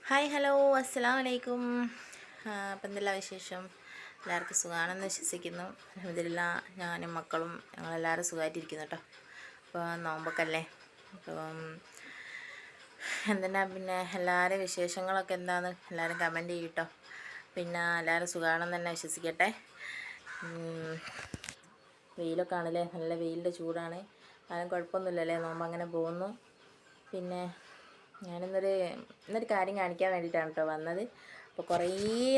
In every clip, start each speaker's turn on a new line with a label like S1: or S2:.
S1: Hi hello അസ്സലാമു അലൈക്കും. അപ്പം എന്തെല്ലാം വിശേഷം? എല്ലാവർക്കും സുഖമാണെന്ന് വിശ്വസിക്കുന്നു. അൽഹംദുലില്ലാഹ് ഞാനും മക്കളും ഞങ്ങളെല്ലാവരും സുഖമായിട്ടിരിക്കുന്നു കേട്ടോ. അപ്പോൾ നോമ്പൊക്കെ അല്ലേ. അപ്പം എന്തിനാ പിന്നെ എല്ലാവരും വിശേഷങ്ങളൊക്കെ എന്താണെന്ന് എല്ലാവരും കമൻറ്റ് ചെയ്യും കേട്ടോ. പിന്നെ എല്ലാവരും സുഖമാണെന്ന് തന്നെ വിശ്വസിക്കട്ടെ. വെയിലൊക്കെ ആണല്ലേ, നല്ല വെയിലിൻ്റെ ചൂടാണ്. ആരും കുഴപ്പമൊന്നുമില്ലല്ലേ, നോമ്പ് അങ്ങനെ പോകുന്നു. പിന്നെ ഇന്നൊരു കാര്യം കാണിക്കാൻ വേണ്ടിയിട്ടാണ് കേട്ടോ വന്നത്. അപ്പോൾ കുറേ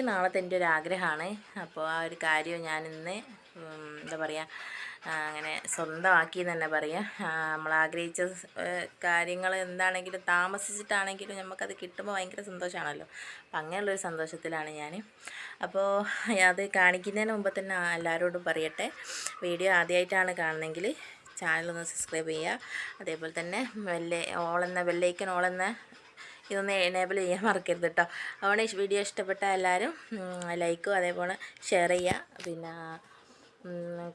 S1: നാളത്തെ എൻ്റെ ഒരു ആഗ്രഹമാണ്. അപ്പോൾ ആ ഒരു കാര്യം ഞാനിന്ന് എന്താ പറയുക, അങ്ങനെ സ്വന്തമാക്കി എന്ന് തന്നെ പറയാം. നമ്മൾ ആഗ്രഹിച്ച കാര്യങ്ങൾ എന്താണെങ്കിലും താമസിച്ചിട്ടാണെങ്കിലും നമുക്കത് കിട്ടുമ്പോൾ ഭയങ്കര സന്തോഷമാണല്ലോ. അപ്പം അങ്ങനെയുള്ളൊരു സന്തോഷത്തിലാണ് ഞാൻ. അപ്പോൾ അത് കാണിക്കുന്നതിന് മുമ്പ് തന്നെ എല്ലാവരോടും പറയട്ടെ, വീഡിയോ ആദ്യമായിട്ടാണ് കാണണമെങ്കിൽ ചാനലൊന്ന് സബ്സ്ക്രൈബ് ചെയ്യുക. അതേപോലെ തന്നെ ബെല്ലൈക്കൻ ഓളെന്ന ഇതൊന്ന് എനേബിൾ ചെയ്യാൻ മറക്കരുത് കേട്ടോ. അതുകൊണ്ട് ഈ വീഡിയോ ഇഷ്ടപ്പെട്ട എല്ലാവരും ലൈക്കും അതേപോലെ ഷെയർ ചെയ്യുക. പിന്നെ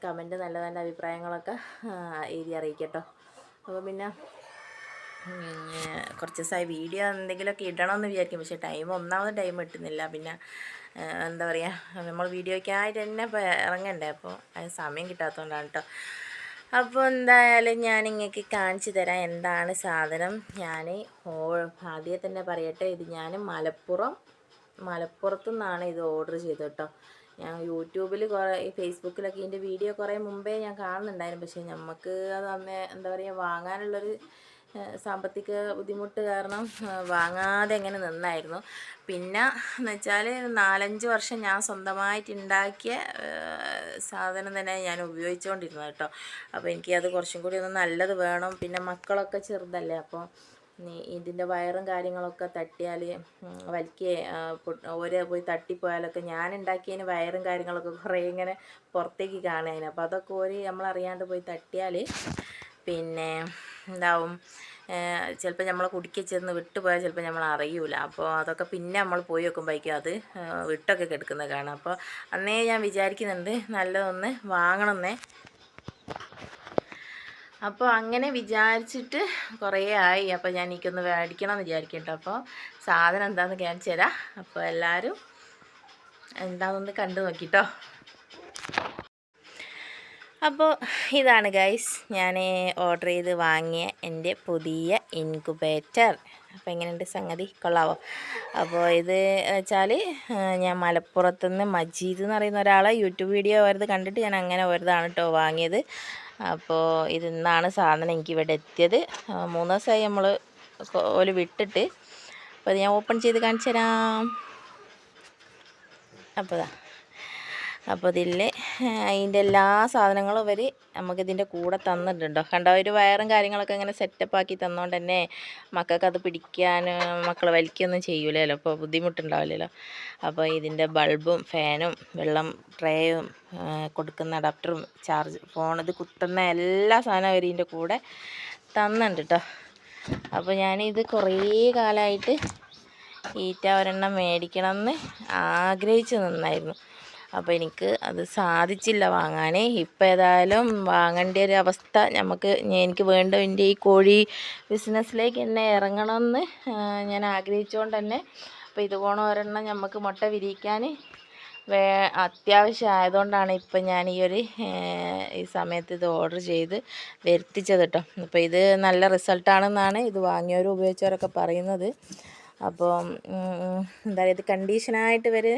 S1: കമൻറ്റ് നല്ല നല്ല അഭിപ്രായങ്ങളൊക്കെ എഴുതി അറിയിക്കട്ടോ. അപ്പോൾ പിന്നെ കുറച്ച് ദിവസമായി വീഡിയോ എന്തെങ്കിലുമൊക്കെ ഇടണമെന്ന് വിചാരിക്കും, പക്ഷേ ഒന്നാമത് ടൈം കിട്ടുന്നില്ല. പിന്നെ എന്താ പറയുക, നമ്മൾ വീഡിയോയ്ക്കായിട്ട് തന്നെ ഇപ്പോൾ ഇറങ്ങണ്ടേ, അപ്പോൾ അതിന് സമയം കിട്ടാത്തതുകൊണ്ടാണ് കേട്ടോ. അപ്പോൾ എന്തായാലും ഞാൻ നിങ്ങൾക്ക് കാണിച്ചു തരാം എന്താണ് സാധനം. ഞാൻ ആദ്യം തന്നെ പറയട്ടെ, ഇത് ഞാൻ മലപ്പുറത്തു നിന്നാണ് ഇത് ഓർഡർ ചെയ്തത് കേട്ടോ. ഞാൻ യൂട്യൂബിൽ ഫേസ്ബുക്കിലൊക്കെ ഇതിൻ്റെ വീഡിയോ കുറേ മുമ്പേ ഞാൻ കാണുന്നുണ്ടായിരുന്നു. പക്ഷേ നമുക്ക് അത് അന്ന് എന്താ പറയുക, വാങ്ങാനുള്ളൊരു സാമ്പത്തിക ബുദ്ധിമുട്ട് കാരണം വാങ്ങാതെ എങ്ങനെ നിന്നായിരുന്നു. പിന്നെ എന്ന് വെച്ചാൽ 4-5 വർഷം ഞാൻ സ്വന്തമായിട്ട് ഉണ്ടാക്കിയ സാധനം തന്നെ ഞാൻ ഉപയോഗിച്ചുകൊണ്ടിരുന്നത് കേട്ടോ. അപ്പോൾ എനിക്കത് കുറച്ചും കൂടി ഒന്ന് നല്ലത് വേണം. പിന്നെ മക്കളൊക്കെ ചെറുതല്ലേ, അപ്പോൾ ഇതിൻ്റെ വയറും കാര്യങ്ങളൊക്കെ തട്ടിയാൽ ഓരോ പോയി തട്ടിപ്പോയാലൊക്കെ ഞാൻ ഉണ്ടാക്കിയതിന് വയറും കാര്യങ്ങളൊക്കെ കുറേ ഇങ്ങനെ പുറത്തേക്ക് കാണുകയാണ്. അപ്പോൾ അതൊക്കെ നമ്മളറിയാണ്ട് പോയി തട്ടിയാൽ പിന്നെ എന്താവും, ചിലപ്പോൾ നമ്മളെ കുടിക്ക ചെന്ന് വിട്ടുപോയാൽ ചിലപ്പോൾ നമ്മൾ അറിയൂല. അപ്പോൾ അതൊക്കെ പിന്നെ നമ്മൾ പോയി വെക്കുമ്പോഴേക്കും അത് വിട്ടൊക്കെ കിടക്കുന്നത് കാണാം. അപ്പോൾ അന്നേ ഞാൻ വിചാരിക്കുന്നുണ്ട് നല്ലതൊന്ന് വാങ്ങണമെന്നേ. അപ്പോൾ അങ്ങനെ വിചാരിച്ചിട്ട് കുറേ ആയി. അപ്പോൾ ഞാൻ എനിക്കൊന്ന് മേടിക്കണം എന്ന് വിചാരിക്കട്ടോ. അപ്പോൾ സാധനം എന്താണെന്ന് കാണിച്ചു തരാം. അപ്പോൾ എല്ലാവരും എന്താണെന്നൊന്ന് കണ്ടു നോക്കിട്ടോ. അപ്പോൾ ഇതാണ് ഗൈസ് ഞാൻ ഓർഡർ ചെയ്ത് വാങ്ങിയ എൻ്റെ പുതിയ ഇൻക്യുബേറ്റർ. അപ്പോൾ എങ്ങനെയുണ്ട് സംഗതി, കൊള്ളാവോ? അപ്പോൾ ഇത് വെച്ചാൽ ഞാൻ മലപ്പുറത്തുനിന്ന് മജീദ് എന്ന് പറയുന്ന ഒരാളെ യൂട്യൂബ് വീഡിയോ വരുന്നത് കണ്ടിട്ട് ഞാൻ അങ്ങനെ വരുന്നതാണ് കേട്ടോ വാങ്ങിയത്. അപ്പോൾ ഇന്നാണ് സാധനം എനിക്ക് ഇവിടെ എത്തിയത്. 3 ദിവസമായി നമ്മൾ വിട്ടിട്ട്. അപ്പോൾ ഞാൻ ഓപ്പൺ ചെയ്ത് കാണിച്ചു തരാം. അപ്പോൾ ഇതിൽ അതിൻ്റെ എല്ലാ സാധനങ്ങളും അവർ നമുക്കിതിൻ്റെ കൂടെ തന്നിട്ടുണ്ടോ. കണ്ടോ, ഒരു വയറും കാര്യങ്ങളൊക്കെ ഇങ്ങനെ സെറ്റപ്പാക്കി തന്നുകൊണ്ട് തന്നെ മക്കൾക്കത് പിടിക്കാൻ മക്കൾ വലിക്കൊന്നും ചെയ്യൂലല്ലോ, അപ്പോൾ ബുദ്ധിമുട്ടുണ്ടാവില്ലല്ലോ. അപ്പോൾ ഇതിൻ്റെ ബൾബും ഫാനും വെള്ളം ട്രേയും കൊടുക്കുന്ന അഡാപ്റ്ററും ഫോൺ ഇത് കുത്തുന്ന എല്ലാ സാധനവും അവർ ഇതിൻ്റെ കൂടെ തന്നിട്ടുണ്ട് കേട്ടോ. അപ്പോൾ ഞാനിത് കുറേ കാലമായിട്ട് ഒരെണ്ണം മേടിക്കണമെന്ന് ആഗ്രഹിച്ച് നിന്നായിരുന്നു. അപ്പോൾ എനിക്ക് അത് സാധിച്ചില്ല വാങ്ങാൻ. ഇപ്പോൾ ഏതായാലും വാങ്ങേണ്ട ഒരു അവസ്ഥ എനിക്ക് വേണ്ട എൻ്റെ ഈ കോഴി ബിസിനസ്സിലേക്ക് എന്നെ ഇറങ്ങണമെന്ന് ഞാൻ ആഗ്രഹിച്ചുകൊണ്ട് തന്നെ. അപ്പോൾ ഇതുപോലെ ഒരെണ്ണം നമുക്ക് മുട്ട വിരിയിക്കാൻ അത്യാവശ്യം ആയതുകൊണ്ടാണ് ഇപ്പം ഞാൻ ഈ സമയത്ത് ഇത് ഓർഡർ ചെയ്ത് വരുത്തിച്ചത് കേട്ടോ. അപ്പോൾ ഇത് നല്ല റിസൾട്ടാണെന്നാണ് ഇത് വാങ്ങിയവരും ഉപയോഗിച്ചവരൊക്കെ പറയുന്നത്. അപ്പോൾ എന്താ പറയുക, ഇത് കണ്ടീഷനായിട്ട്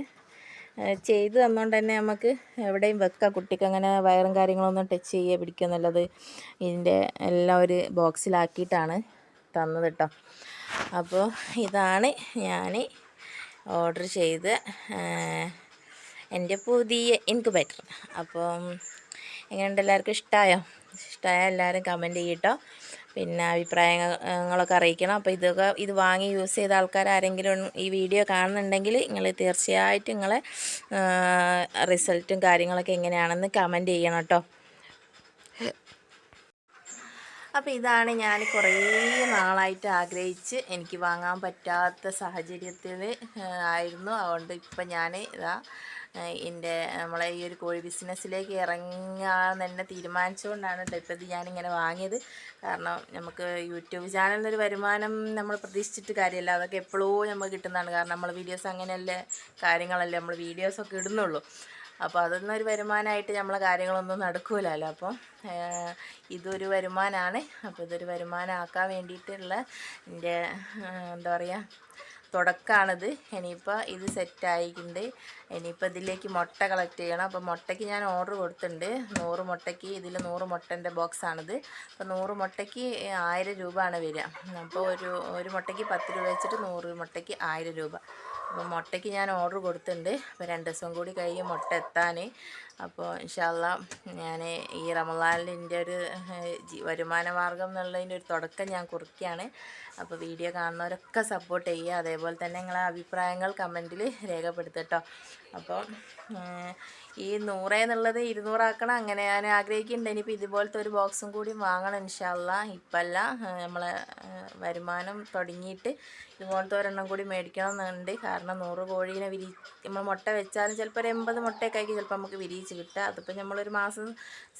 S1: ചെയ്ത് തന്നുകൊണ്ട് തന്നെ നമുക്ക് എവിടെയും വെക്കാം. കുട്ടിക്ക് അങ്ങനെ വയറും കാര്യങ്ങളൊന്നും ടച്ച് ചെയ്യുക പിടിക്കുക എന്നുള്ളത് ഇതിൻ്റെ എല്ലാം ഒരു ബോക്സിലാക്കിയിട്ടാണ് തന്നത് കേട്ടോ. അപ്പോൾ ഇതാണ് ഞാൻ ഓർഡർ ചെയ്ത് എൻ്റെ പുതിയ ഇൻക്യുബേറ്റർ. അപ്പം എങ്ങനെയുണ്ട്, എല്ലാവർക്കും ഇഷ്ടമായോ? ഇഷ്ടമായാൽ എല്ലാവരും കമൻറ്റ് ചെയ്യട്ടോ. പിന്നെ അഭിപ്രായങ്ങളൊക്കെ അറിയിക്കണം. അപ്പോൾ ഇത് വാങ്ങി യൂസ് ചെയ്ത ആൾക്കാർ ആരെങ്കിലും ഈ വീഡിയോ കാണുന്നുണ്ടെങ്കിൽ നിങ്ങൾ തീർച്ചയായിട്ടും നിങ്ങളെ റിസൾട്ടും കാര്യങ്ങളൊക്കെ എങ്ങനെയാണെന്ന് കമൻറ്റ് ചെയ്യണം കേട്ടോ. അപ്പോൾ ഇതാണ് ഞാൻ കുറേ നാളായിട്ട് ആഗ്രഹിച്ച് എനിക്ക് വാങ്ങാൻ പറ്റാത്ത സാഹചര്യത്തിൽ ആയിരുന്നു. അതുകൊണ്ട് ഇപ്പം ഞാൻ ഇതാ നമ്മളെ ഈ ഒരു കോഴി ബിസിനസ്സിലേക്ക് ഇറങ്ങാൻ തന്നെ തീരുമാനിച്ചുകൊണ്ടാണ് ഇപ്പോൾ ഇത് ഞാനിങ്ങനെ വാങ്ങിയത്. കാരണം നമുക്ക് യൂട്യൂബ് ചാനലിൽ നിന്നൊരു വരുമാനം നമ്മൾ പ്രതീക്ഷിച്ചിട്ട് കാര്യമല്ല, അതൊക്കെ എപ്പോഴോ നമുക്ക് കിട്ടുന്നതാണ്. കാരണം നമ്മൾ വീഡിയോസ് അങ്ങനെയല്ലേ കാര്യങ്ങളല്ലേ നമ്മൾ വീഡിയോസൊക്കെ ഇടുന്നുള്ളൂ. അപ്പോൾ അതൊന്നൊരു വരുമാനമായിട്ട് നമ്മളെ കാര്യങ്ങളൊന്നും നടക്കില്ലല്ലോ. അപ്പം ഇതൊരു വരുമാനമാണ്. അപ്പോൾ ഇതൊരു വരുമാനമാക്കാൻ വേണ്ടിയിട്ടുള്ള എൻ്റെ എന്താ പറയുക തുടക്കമാണിത്. ഇനിയിപ്പോൾ ഇത് സെറ്റായിട്ടുണ്ട്. ഇനിയിപ്പോൾ ഇതിലേക്ക് മുട്ട കളക്ട് ചെയ്യണം. അപ്പോൾ മുട്ടയ്ക്ക് ഞാൻ ഓർഡർ കൊടുത്തിട്ടുണ്ട്. 100 മുട്ടയ്ക്ക്, ഇതിൽ 100 മുട്ടൻ്റെ ബോക്സാണിത്. അപ്പോൾ 100 മുട്ടയ്ക്ക് 1000 രൂപയാണ് വരിക. അപ്പോൾ ഒരു മുട്ടയ്ക്ക് 10 രൂപ വെച്ചിട്ട് 100 മുട്ടയ്ക്ക് 1000 രൂപ. അപ്പോൾ മുട്ടയ്ക്ക് ഞാൻ ഓർഡർ കൊടുത്തിട്ടുണ്ട്. അപ്പോൾ 2 ദിവസം കൂടി കഴിയും മുട്ട എത്താൻ. അപ്പോൾ ഇൻഷാ അല്ലാഹ് ഞാൻ ഈ റമളാനിൻ്റെ ഒരു വരുമാന മാർഗം എന്നുള്ളതിൻ്റെ ഒരു തുടക്കം ഞാൻ കുറിക്കുകയാണ്. അപ്പോൾ വീഡിയോ കാണുന്നവരൊക്കെ സപ്പോർട്ട് ചെയ്യുക. അതേപോലെ തന്നെ നിങ്ങളെ അഭിപ്രായങ്ങൾ കമൻറ്റിൽ രേഖപ്പെടുത്തട്ടോ. അപ്പോൾ ഈ 100 എന്നുള്ളത് 200 ആക്കണം, അങ്ങനെ ഞാൻ ആഗ്രഹിക്കുന്നുണ്ട്. ഇനിയിപ്പോൾ ഇതുപോലത്തെ ഒരു ബോക്സും കൂടി വാങ്ങണം ഇൻഷാ അല്ലാഹ്. ഇപ്പമല്ല, നമ്മളെ വരുമാനം തുടങ്ങിയിട്ട് ഇതുപോലത്തെ ഒരെണ്ണം കൂടി മേടിക്കണം എന്നുണ്ട്. കാരണം 100 കോഴീനെ നമ്മൾ മുട്ട വെച്ചാലും ചിലപ്പോൾ ഒരു 80 മുട്ടയൊക്കെ ആയിരിക്കും ചിലപ്പോൾ നമുക്ക് വിരിയിച്ച് കിട്ടുക. അതിപ്പോൾ നമ്മളൊരു മാസം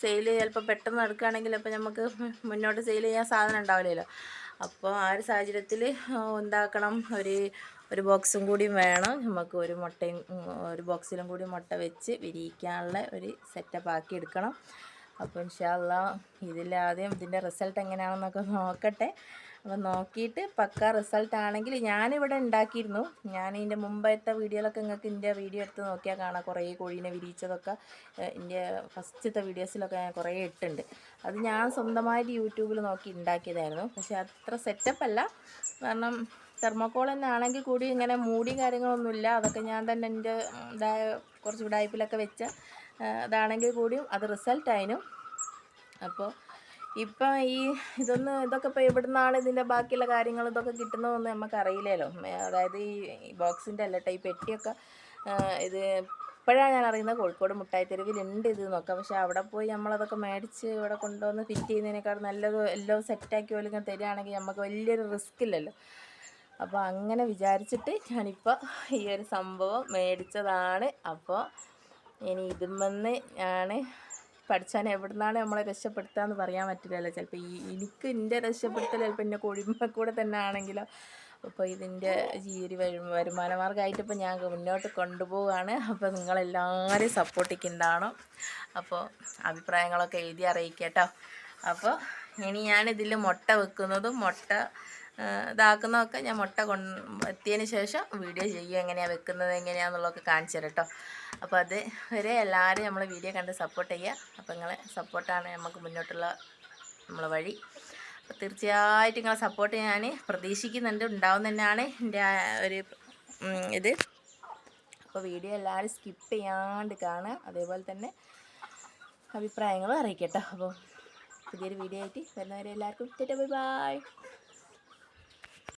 S1: സെയിൽ ചിലപ്പോൾ പെട്ടെന്ന് നടക്കുകയാണെങ്കിൽ അപ്പോൾ നമുക്ക് മുന്നോട്ട് സെയിൽ ചെയ്യാൻ സാധനം ഉണ്ടാവില്ലല്ലോ. അപ്പോൾ ആ ഒരു സാഹചര്യത്തിൽ എന്താക്കണം, ഒരു ബോക്സും കൂടി വേണം നമുക്ക്. ഒരു ബോക്സിലും കൂടി മുട്ട വെച്ച് വിരിയിക്കാനുള്ള ഒരു സെറ്റപ്പ് ആക്കി എടുക്കണം. അപ്പോൾ ഇൻഷാ അല്ലാഹ് ഇതിലാദ്യം ഇതിൻ്റെ റിസൾട്ട് എങ്ങനെയാണെന്നൊക്കെ നോക്കട്ടെ. അപ്പോൾ നോക്കിയിട്ട് പക്ക റിസൾട്ട് ആണെങ്കിൽ ഞാനിവിടെ ഉണ്ടാക്കിയിരുന്നു. ഞാൻ ഇതിൻ്റെ മുമ്പത്തെ വീഡിയോയിലൊക്കെ നിങ്ങൾക്ക് എൻ്റെ വീഡിയോ എടുത്ത് നോക്കിയാൽ കാണാം. കുറേ കോഴീനെ വിരിയിച്ചതൊക്കെ എൻ്റെ ഫസ്റ്റത്തെ വീഡിയോസിലൊക്കെ ഞാൻ കുറേ ഇട്ടുണ്ട്. അത് ഞാൻ സ്വന്തമായിട്ട് യൂട്യൂബിൽ നോക്കി ഉണ്ടാക്കിയതായിരുന്നു. പക്ഷേ അത്ര സെറ്റപ്പല്ല. കാരണം തെർമോക്കോൾ തന്നെ ആണെങ്കിൽ കൂടി ഇങ്ങനെ മൂടിയും കാര്യങ്ങളൊന്നുമില്ല. അതൊക്കെ ഞാൻ തന്നെ എൻ്റെ കുറച്ച് ഉടായ്പിലൊക്കെ വെച്ച അതാണെങ്കിൽ കൂടിയും അത് റിസൾട്ടായിരുന്നു. അപ്പോൾ ഇപ്പം ഇതൊക്കെ ഇപ്പോൾ എവിടെ നിന്നാണ് ഇതിൻ്റെ ബാക്കിയുള്ള കാര്യങ്ങൾ ഇതൊക്കെ കിട്ടുന്നതെന്ന് നമുക്കറിയില്ലല്ലോ. അതായത് ഈ ബോക്സിൻ്റെ അല്ല ഈ പെട്ടിയൊക്കെ ഇത് ഇപ്പോഴാണ് ഞാൻ അറിയുന്നത്. കോഴിക്കോട് മുട്ടായി തെരുവിലുണ്ട് ഇത് നോക്കാം. പക്ഷേ അവിടെ പോയി നമ്മളതൊക്കെ മേടിച്ച് ഇവിടെ കൊണ്ടുവന്ന് ഫിറ്റ് ചെയ്യുന്നതിനേക്കാൾ നല്ലത് എല്ലാം സെറ്റാക്കി പോലും ഇങ്ങനെ തരികയാണെങ്കിൽ നമുക്ക് വലിയൊരു റിസ്ക് ഇല്ലല്ലോ. അപ്പോൾ അങ്ങനെ വിചാരിച്ചിട്ട് ഞാനിപ്പോൾ ഈ ഒരു സംഭവം മേടിച്ചതാണ്. അപ്പോൾ ഇനി ഇതുമെന്ന് ഞാൻ പഠിച്ചാൽ എവിടെ നിന്നാണ് നമ്മളെ രക്ഷപ്പെടുത്തുകയെന്ന് പറയാൻ പറ്റില്ലല്ലോ. ചിലപ്പോൾ എനിക്ക് എൻ്റെ രക്ഷപ്പെടുത്തൽ ചിലപ്പോൾ എൻ്റെ കോഴിമ്മ കൂടെ തന്നെ ആണെങ്കിലോ. അപ്പോൾ ഇതിൻ്റെ ഈ ഒരു വരുമാന മാർഗ്ഗമായിട്ട് ഇപ്പോൾ ഞാൻ മുന്നോട്ട് കൊണ്ടുപോവുകയാണ്. അപ്പോൾ നിങ്ങളെല്ലാവരും സപ്പോർട്ടിക്കുന്നുണ്ടാവണം. അപ്പോൾ അഭിപ്രായങ്ങളൊക്കെ എഴുതി അറിയിക്കട്ടോ. അപ്പോൾ ഇനി ഞാനിതിൽ മുട്ട വെക്കുന്നതും മുട്ട ഇതാക്കുന്നതൊക്കെ ഞാൻ മുട്ട എത്തിയതിന് ശേഷം വീഡിയോ ചെയ്യുക, എങ്ങനെയാണ് വെക്കുന്നത് എങ്ങനെയാണെന്നുള്ളതൊക്കെ കാണിച്ചു തരാം കേട്ടോ. അപ്പോൾ അത് വരെ എല്ലാവരും നമ്മളെ വീഡിയോ കണ്ട് സപ്പോർട്ട് ചെയ്യുക. അപ്പോൾ നിങ്ങളെ സപ്പോർട്ടാണ് നമുക്ക് മുന്നോട്ടുള്ള നമ്മളെ വഴി. അപ്പോൾ തീർച്ചയായിട്ടും നിങ്ങളെ സപ്പോർട്ട് ഞാൻ പ്രതീക്ഷിക്കുന്നുണ്ട്, ഉണ്ടാവും തന്നെയാണ് എൻ്റെ ഒരു ഇത്. അപ്പോൾ വീഡിയോ എല്ലാവരും സ്കിപ്പ് ചെയ്യാണ്ട് കാണുക. അതേപോലെ തന്നെ അഭിപ്രായങ്ങളും അറിയിക്കട്ടോ. അപ്പോൾ പുതിയൊരു വീഡിയോ ആയിട്ട് വരുന്നവരെ എല്ലാവർക്കും ബൈ ബൈ.